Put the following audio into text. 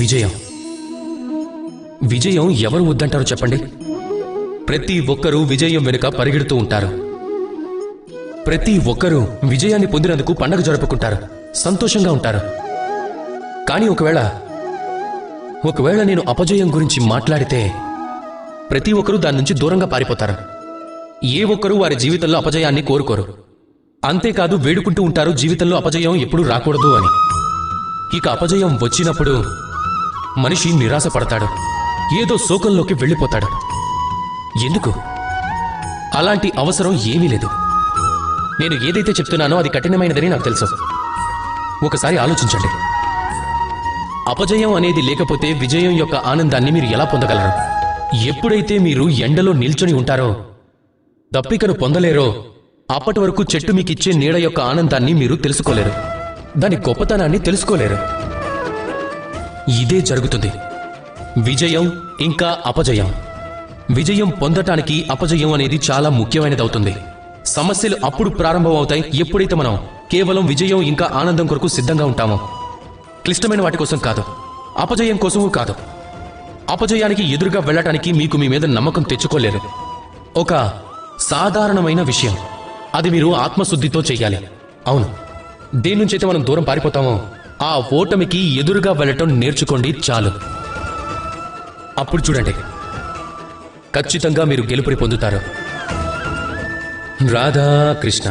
విజయం. విజయం ఎవరు వద్దంటారో చెప్పండి? ప్రతి ఒక్కరూ విజయం వెనుక పరిగెడుతూ ఉంటారు. ప్రతి ఒక్కరూ విజయాన్ని పొందినందుకు పండగ జరుపుకుంటారు, సంతోషంగా ఉంటారు. కానీ ఒకవేళ నేను అపజయం గురించి మాట్లాడితే ప్రతి ఒక్కరూ దాని నుంచి దూరంగా పారిపోతారు. ఏ ఒక్కరూ వారి జీవితంలో అపజయాన్ని కోరుకోరు. అంతేకాదు వేడుకుంటూ ఉంటారు జీవితంలో అపజయం ఎప్పుడూ రాకూడదు అని. ఇక అపజయం వచ్చినప్పుడు మనిషి నిరాశపడతాడు, ఏదో శోకంలోకి వెళ్ళిపోతాడు. ఎందుకు? అలాంటి అవసరం ఏమీ లేదు. నేను ఏదైతే చెప్తున్నానో అది కఠినమైనదని నాకు తెలుసు. ఒకసారి ఆలోచించండి. అపజయం అనేది లేకపోతే విజయం యొక్క ఆనందాన్ని మీరు ఎలా పొందగలరు? ఎప్పుడైతే మీరు ఎండలో నిల్చొని ఉంటారో, దప్పికను పొందలేరో, అప్పటి వరకు చెట్టు మీకిచ్చే నీడ యొక్క ఆనందాన్ని మీరు తెలుసుకోలేరు, దాని గొప్పతనాన్ని తెలుసుకోలేరు. ఇదే జరుగుతుంది విజయం ఇంకా అపజయం. విజయం పొందటానికి అపజయం అనేది చాలా ముఖ్యమైనదవుతుంది. సమస్యలు అప్పుడు ప్రారంభమవుతాయి ఎప్పుడైతే మనం కేవలం విజయం ఇంకా ఆనందం కొరకు సిద్ధంగా ఉంటామో. క్లిష్టమైన వాటి కోసం కాదు, అపజయం కోసమూ కాదు. అపజయానికి ఎదురుగా వెళ్ళటానికి మీకు మీ మీద నమ్మకం తెచ్చుకోలేరు. ఒక సాధారణమైన విషయం, అది మీరు ఆత్మశుద్ధితో చెయ్యాలి. అవును, దేని నుంచైతే మనం దూరం పారిపోతామో ఆ ఓటమికి ఎదురుగా వెళ్ళటం నేర్చుకోండి చాలు. అప్పుడు చూడండి, ఖచ్చితంగా మీరు గెలుపుని పొందుతారు. రాధా కృష్ణ.